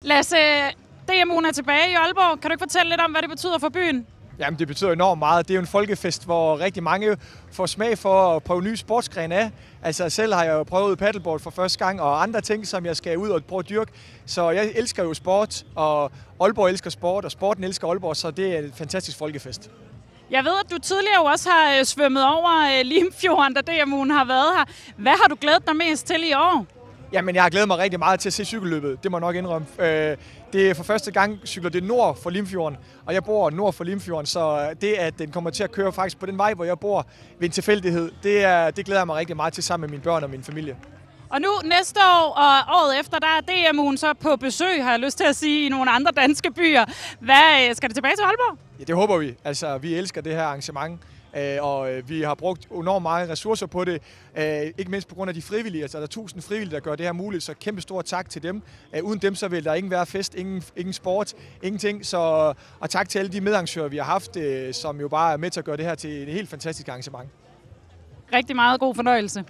Lasse, DMU'en er tilbage i Aalborg. Kan du ikke fortælle lidt om, hvad det betyder for byen? Jamen, det betyder enormt meget. Det er jo en folkefest, hvor rigtig mange får smag for at prøve nye sportsgrene af. Altså selv har jeg jo prøvet paddleboard for første gang, og andre ting, som jeg skal ud og prøve at dyrke. Så jeg elsker jo sport, og Aalborg elsker sport, og sporten elsker Aalborg, så det er en fantastisk folkefest. Jeg ved, at du tidligere jo også har svømmet over Limfjorden, da DMU'en har været her. Hvad har du glædet dig mest til i år? Jamen, jeg har glædet mig rigtig meget til at se cykelløbet. Det må jeg nok indrømme. Det er for første gang cykler det nord for Limfjorden, og jeg bor nord for Limfjorden, så det, at den kommer til at køre faktisk på den vej, hvor jeg bor ved en tilfældighed, det glæder jeg mig rigtig meget til sammen med mine børn og min familie. Og nu næste år og året efter, der er DMU'en så på besøg, har jeg lyst til at sige, i nogle andre danske byer. Hvad skal det tilbage til Aalborg? Ja, det håber vi. Altså, vi elsker det her arrangement. Og vi har brugt enormt mange ressourcer på det, ikke mindst på grund af de frivillige. Altså, der er 1000 frivillige, der gør det her muligt, så kæmpe stor tak til dem. Uden dem, så vil der ikke være fest, ingen sport, ingenting. Og tak til alle de medarrangører, vi har haft, som jo bare er med til at gøre det her til et helt fantastisk arrangement. Rigtig meget god fornøjelse.